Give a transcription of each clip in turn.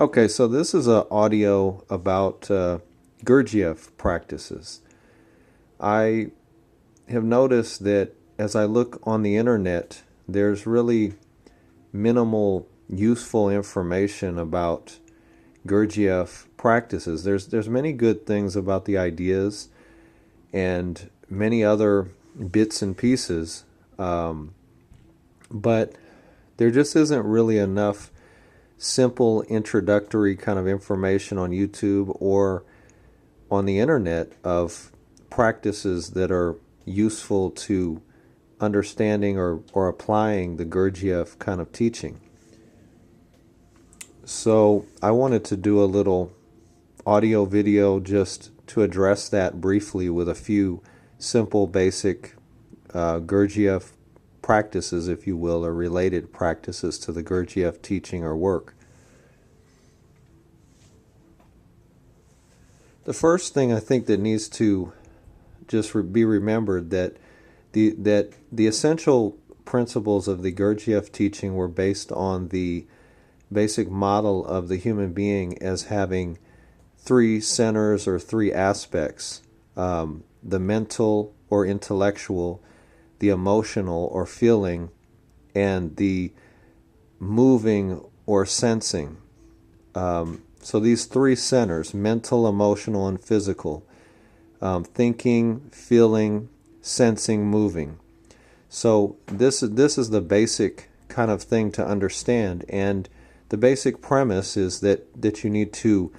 Okay, so this is an audio about Gurdjieff practices. I have noticed that as I look on the internet, there's really minimal useful information about Gurdjieff practices. There's many good things about the ideas and many other bits and pieces, but there just isn't really enough simple introductory kind of information on YouTube or on the internet of practices that are useful to understanding or applying the Gurdjieff kind of teaching. So I wanted to do a little audio video just to address that briefly with a few simple basic Gurdjieff practices, if you will, or related practices to the Gurdjieff teaching or work. The first thing I think that needs to just be remembered that the essential principles of the Gurdjieff teaching were based on the basic model of the human being as having three centers or three aspects: the mental or intellectual, the emotional or feeling, and the moving or sensing. So these three centers: mental, emotional, and physical, thinking, feeling, sensing, moving. So this is the basic kind of thing to understand, and the basic premise is that you need to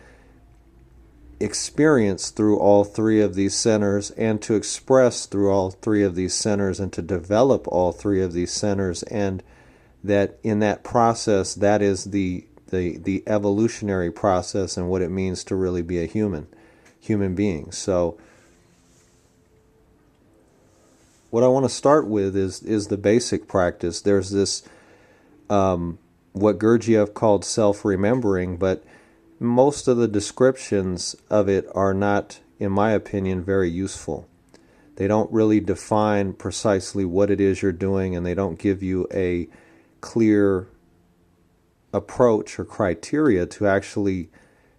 experience through all three of these centers and to express through all three of these centers and to develop all three of these centers, and that in that process, that is the evolutionary process and what it means to really be a human being. So what I want to start with is the basic practice. There's this what Gurdjieff called self-remembering, but most of the descriptions of it are not, in my opinion, very useful. They don't really define precisely what it is you're doing, and they don't give you a clear approach or criteria to actually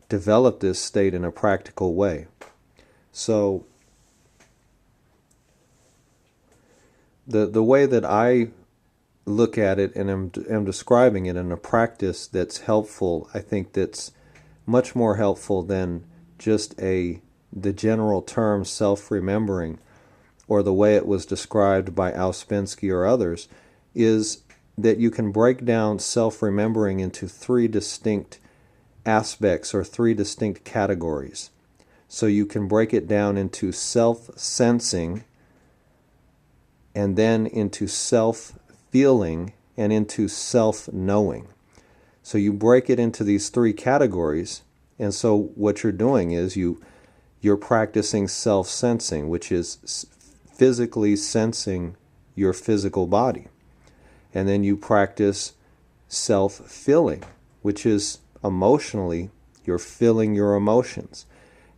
develop this state in a practical way. So the way that I look at it and am describing it in a practice that's helpful, I think that's much more helpful than just the general term self-remembering, or the way it was described by Ouspensky or others, is that you can break down self-remembering into three distinct aspects or three distinct categories. So you can break it down into self-sensing, and then into self-feeling, and into self-knowing. So you break it into these three categories, and so what you're doing is you're practicing self-sensing, which is physically sensing your physical body. And then you practice self-feeling, which is emotionally, you're feeling your emotions.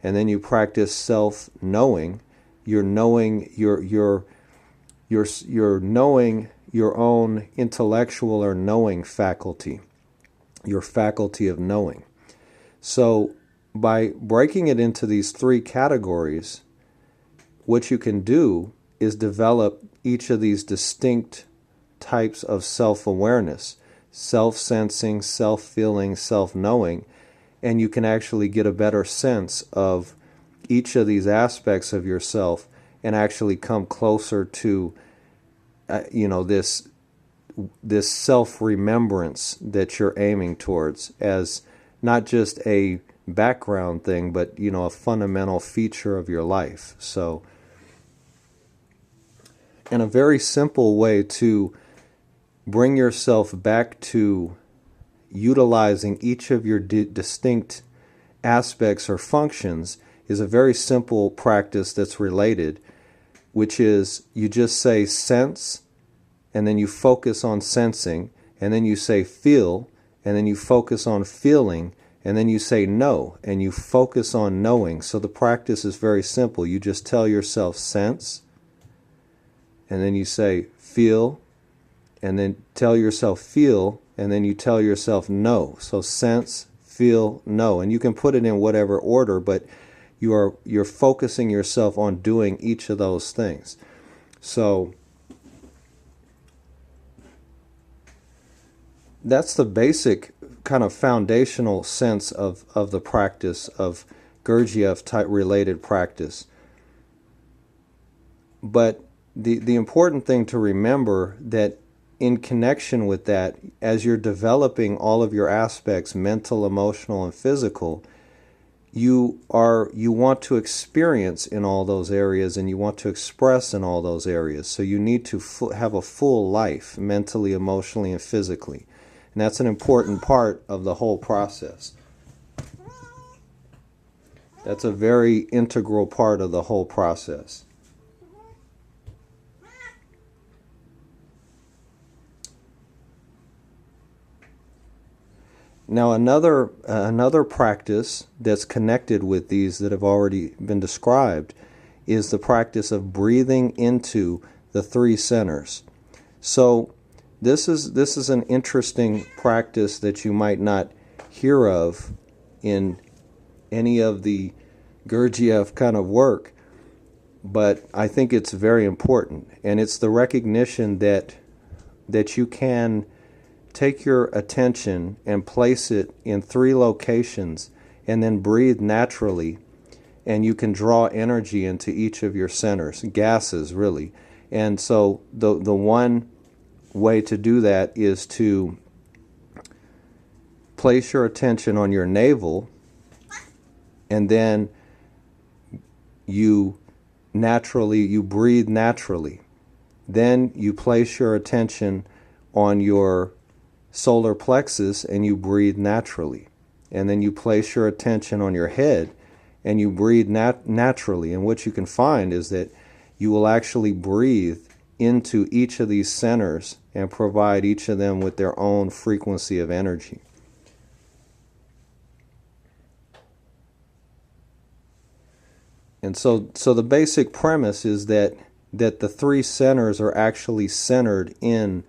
And then you practice self-knowing, you're knowing you're knowing your own intellectual or knowing faculty, your faculty of knowing. So by breaking it into these three categories, what you can do is develop each of these distinct types of self-awareness: self-sensing, self-feeling, self-knowing, and you can actually get a better sense of each of these aspects of yourself and actually come closer to this self-remembrance that you're aiming towards, as not just a background thing, but a fundamental feature of your life. So, and a very simple way to bring yourself back to utilizing each of your distinct aspects or functions is a very simple practice that's related, which is you just say sense, and then you focus on sensing, and then you say feel, and then you focus on feeling, and then you say know, and you focus on knowing. So the practice is very simple. You just tell yourself sense, and then you say feel, and then tell yourself feel, and then you tell yourself know. So sense, feel, know. And you can put it in whatever order, but you're focusing yourself on doing each of those things. So that's the basic kind of foundational sense of the practice of Gurdjieff type related practice. But the important thing to remember that in connection with that, as you're developing all of your aspects, mental, emotional, and physical, you want to experience in all those areas, and you want to express in all those areas. So you need to have a full life, mentally, emotionally, and physically. And that's an important part of the whole process. That's a very integral part of the whole process. Now another practice that's connected with these that have already been described is the practice of breathing into the three centers. So this is an interesting practice that you might not hear of in any of the Gurdjieff kind of work, but I think it's very important, and it's the recognition that you can take your attention and place it in three locations and then breathe naturally, and you can draw energy into each of your centers, gases really. And so the one way to do that is to place your attention on your navel, and then you breathe naturally. Then you place your attention on your solar plexus and you breathe naturally. And then you place your attention on your head and you breathe naturally. And what you can find is that you will actually breathe into each of these centers and provide each of them with their own frequency of energy. And so the basic premise is that the three centers are actually centered in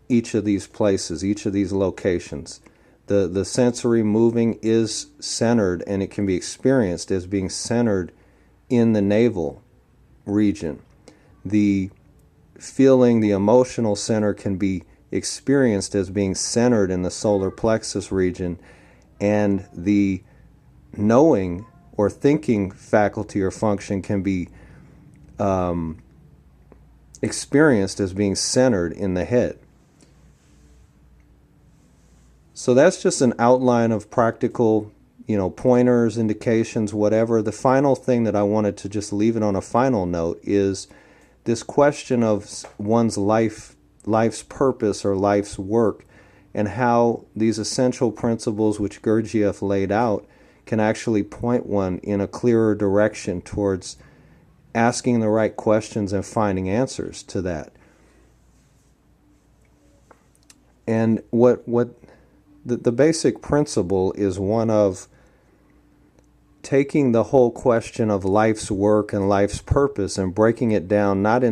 each of these places, each of these locations. The sensory moving is centered, and it can be experienced as being centered in the navel region. The feeling, the emotional center can be experienced as being centered in the solar plexus region, and the knowing or thinking faculty or function can be experienced as being centered in the head. So that's just an outline of practical, pointers, indications, whatever. The final thing that I wanted to just leave it on a final note is this question of one's life's purpose or life's work, and how these essential principles which Gurdjieff laid out can actually point one in a clearer direction towards asking the right questions and finding answers to that. And the basic principle is one of taking the whole question of life's work and life's purpose and breaking it down, not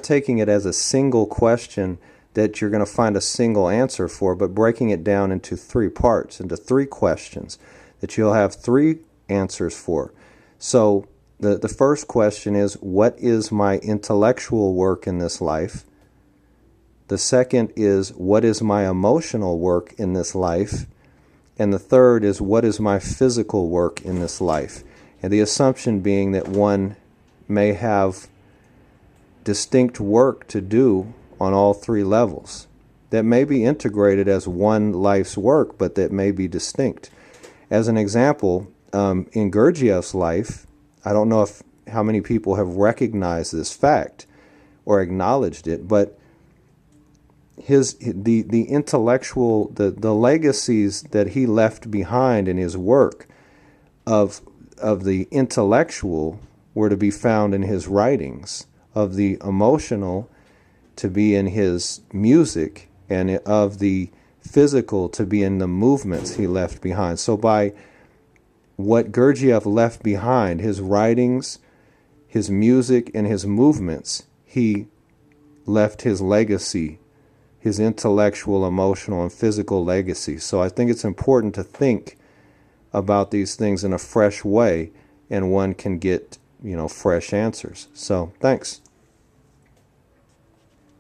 taking it as a single question that you're going to find a single answer for, but breaking it down into three parts, into three questions that you'll have three answers for. So the first question is, what is my intellectual work in this life? The second is, what is my emotional work in this life? And the third is, what is my physical work in this life? And the assumption being that one may have distinct work to do on all three levels that may be integrated as one life's work, but that may be distinct. As an example, in Gurdjieff's life, I don't know how many people have recognized this fact or acknowledged it, but the intellectual, the legacies that he left behind in his work of the intellectual were to be found in his writings, of the emotional to be in his music, and of the physical to be in the movements he left behind. So by what Gurdjieff left behind, his writings, his music, and his movements, he left his legacy his intellectual, emotional, and physical legacy. So I think it's important to think about these things in a fresh way, and one can get, fresh answers. So thanks.